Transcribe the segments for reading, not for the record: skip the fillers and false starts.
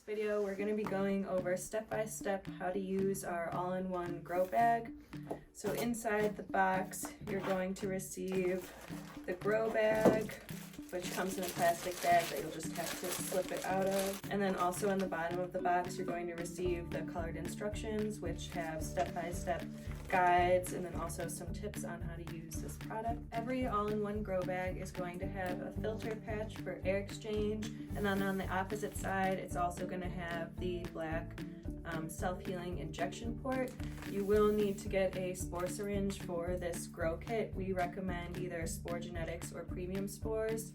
video, we're going to be going over step by step how to use our all-in-one grow bag. So inside the box, you're going to receive the grow bag, which comes in a plastic bag that you'll just have to slip it out of. And then also in the bottom of the box, you're going to receive the colored instructions, which have step-by-step guides and then also some tips on how to use this product. Every all-in-one grow bag is going to have a filter patch for air exchange, and then on the opposite side, it's also going to have the black self-healing injection port. You will need to get a spore syringe for this grow kit. We recommend either Spore Genetics or Premium Spores.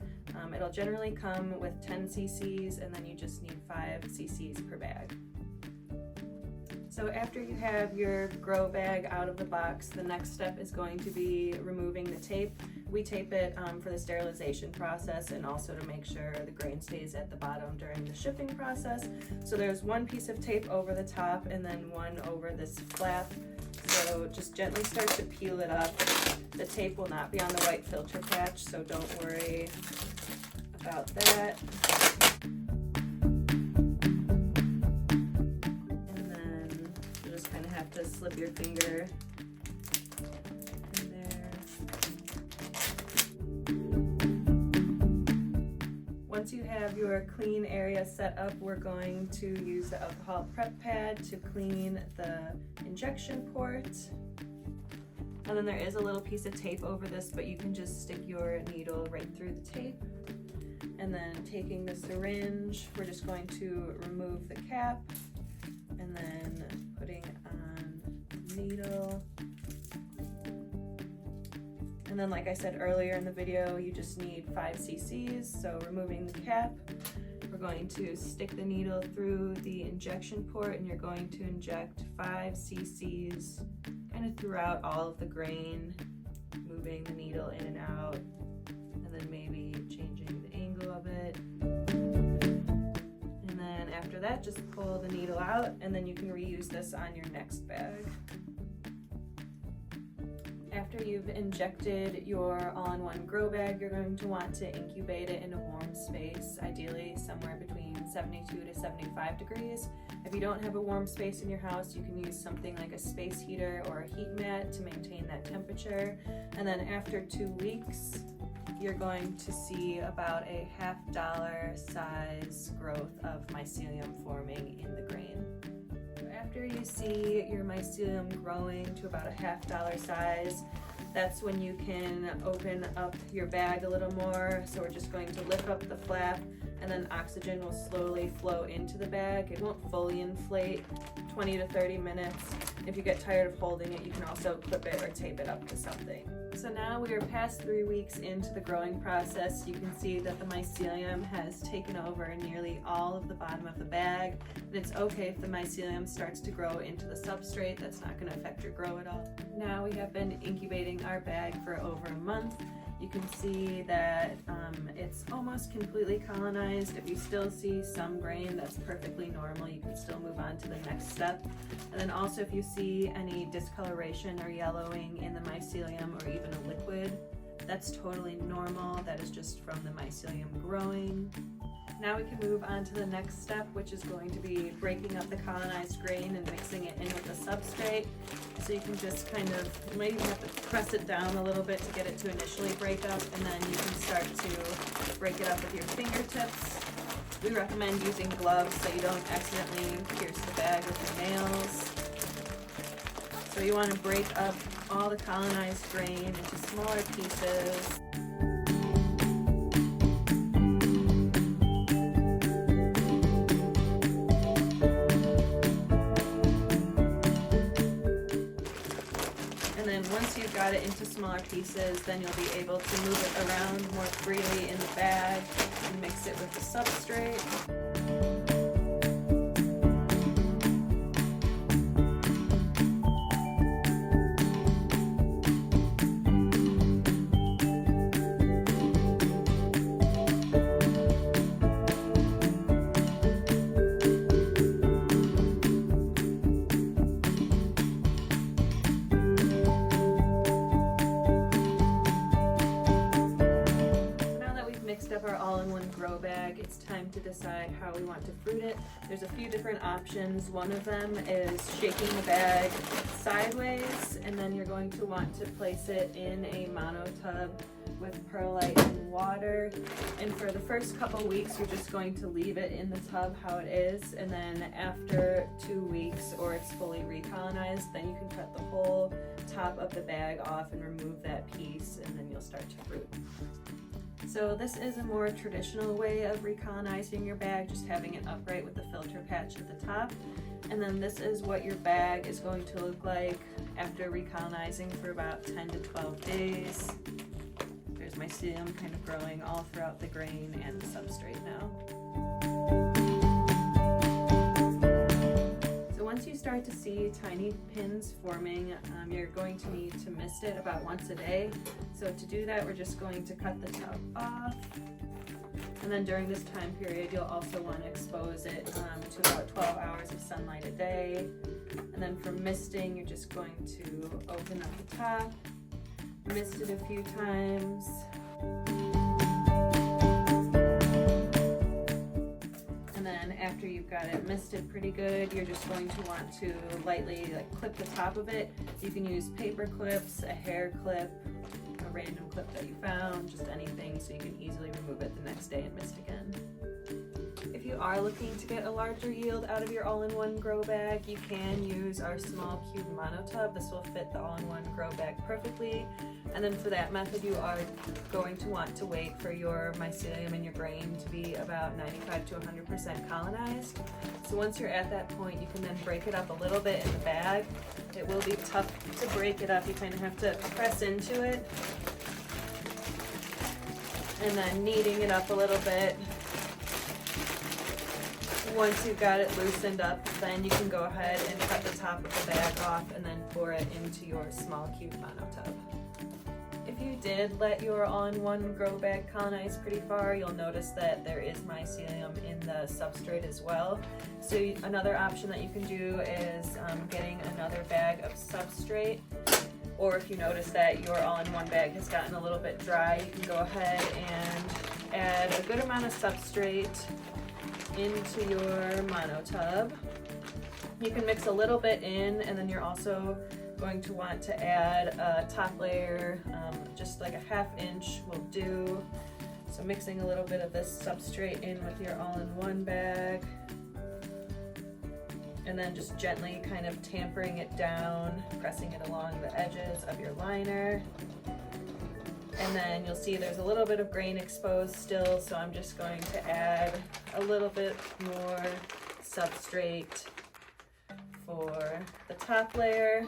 It'll generally come with 10 cc's and then you just need 5 cc's per bag. So after you have your grow bag out of the box, the next step is going to be removing the tape. We tape it for the sterilization process and also to make sure the grain stays at the bottom during the shipping process. So there's one piece of tape over the top and then one over this flap. So just gently start to peel it up. The tape will not be on the white filter patch, so don't worry about that. To slip your finger in there. Once you have your clean area set up, we're going to use the alcohol prep pad to clean the injection port. And then there is a little piece of tape over this, but you can just stick your needle right through the tape. And then taking the syringe, we're just going to remove the cap and then putting needle. And then like I said earlier in the video, you just need 5 cc's. So removing the cap, we're going to stick the needle through the injection port and you're going to inject 5 cc's kind of throughout all of the grain, moving the needle in and out, and then maybe changing the angle of it. And then after that, just pull the needle out and then you can reuse this on your next bag. After you've injected your all-in-one grow bag, you're going to want to incubate it in a warm space, ideally somewhere between 72 to 75 degrees. If you don't have a warm space in your house, you can use something like a space heater or a heat mat to maintain that temperature. And then after 2 weeks, you're going to see about a $half size growth of mycelium forming in the grain. After you see your mycelium growing to about a $half size, that's when you can open up your bag a little more. So we're just going to lift up the flap and then oxygen will slowly flow into the bag. It won't fully inflate, 20 to 30 minutes. If you get tired of holding it, you can also clip it or tape it up to something. So now we are past 3 weeks into the growing process. You can see that the mycelium has taken over nearly all of the bottom of the bag. And it's okay if the mycelium starts to grow into the substrate. That's not going to affect your grow at all. Now we have been incubating our bag for over a month. You can see that it's almost completely colonized. If you still see some grain, that's perfectly normal. You can still move on to the next step. And then also if you see any discoloration or yellowing in the mycelium or even a liquid, that's totally normal. That is just from the mycelium growing. Now we can move on to the next step, which is going to be breaking up the colonized grain and mixing it in with the substrate. So you can just kind of, you might even have to press it down a little bit to get it to initially break up, and then you can start to break it up with your fingertips. We recommend using gloves so you don't accidentally pierce the bag with your nails. So you want to break up all the colonized grain into smaller pieces. Once you've got it into smaller pieces, then you'll be able to move it around more freely in the bag and mix it with the substrate. mixed up our all-in-one grow bag, it's time to decide how we want to fruit it. There's a few different options. One of them is shaking the bag sideways, and then you're going to want to place it in a mono tub with perlite and water. And for the first couple weeks, you're just going to leave it in the tub how it is, and then after 2 weeks, or it's fully recolonized, then you can cut the whole top of the bag off and remove that piece, and then you'll start to fruit. So this is a more traditional way of recolonizing your bag, just having it upright with the filter patch at the top. And then this is what your bag is going to look like after recolonizing for about 10 to 12 days. There's mycelium kind of growing all throughout the grain and the substrate now. Once you start to see tiny pins forming, you're going to need to mist it about once a day. So to do that, we're just going to cut the tub off. And then during this time period, you'll also want to expose it to about 12 hours of sunlight a day. And then for misting, you're just going to open up the top, mist it a few times. After you've got it misted pretty good, you're just going to want to lightly clip the top of it. You can use paper clips, a hair clip, a random clip that you found, just anything, so you can easily remove it the next day and mist again. If you are looking to get a larger yield out of your all-in-one grow bag, you can use our small cube mono tub. This will fit the all-in-one grow bag perfectly. And then for that method, you are going to want to wait for your mycelium and your grain to be about 95 to 100% colonized. So once you're at that point, you can then break it up a little bit in the bag. It will be tough to break it up. You kind of have to press into it and then kneading it up a little bit. Once you've got it loosened up, then you can go ahead and cut the top of the bag off and then pour it into your small cube mono tub. If you did let your all-in-one grow bag colonize pretty far, you'll notice that there is mycelium in the substrate as well. So another option that you can do is getting another bag of substrate, or if you notice that your all-in-one bag has gotten a little bit dry, you can go ahead and add a good amount of substrate into your mono tub. You can mix a little bit in, and then you're also going to want to add a top layer, just like a ½ inch will do. So mixing a little bit of this substrate in with your all-in-one bag, and then just gently kind of tampering it down, pressing it along the edges of your liner. And then you'll see there's a little bit of grain exposed still, so I'm just going to add a little bit more substrate for the top layer.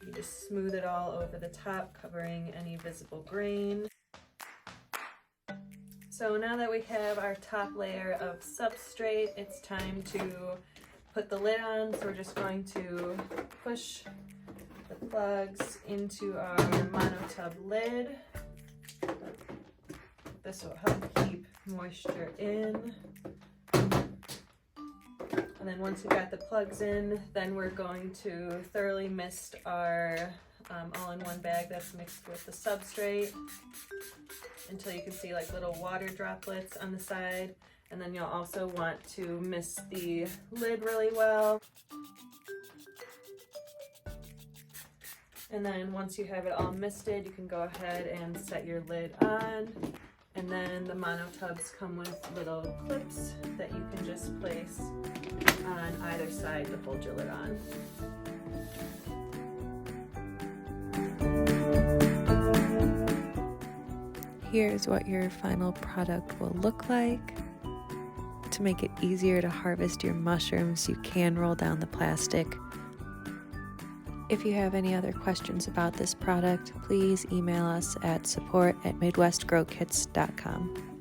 You just smooth it all over the top, covering any visible grain. So now that we have our top layer of substrate, it's time to put the lid on. So we're just going to push the plugs into our monotub lid. This will help keep moisture in. And then once we've got the plugs in, then we're going to thoroughly mist our all-in-one bag that's mixed with the substrate until you can see like little water droplets on the side. And then you'll also want to mist the lid really well. And then once you have it all misted, you can go ahead and set your lid on. And then the mono tubs come with little clips that you can just place on either side to hold your lid on. Here's what your final product will look like. To make it easier to harvest your mushrooms, you can roll down the plastic. If you have any other questions about this product, please email us at support@midwestgrowkits.com.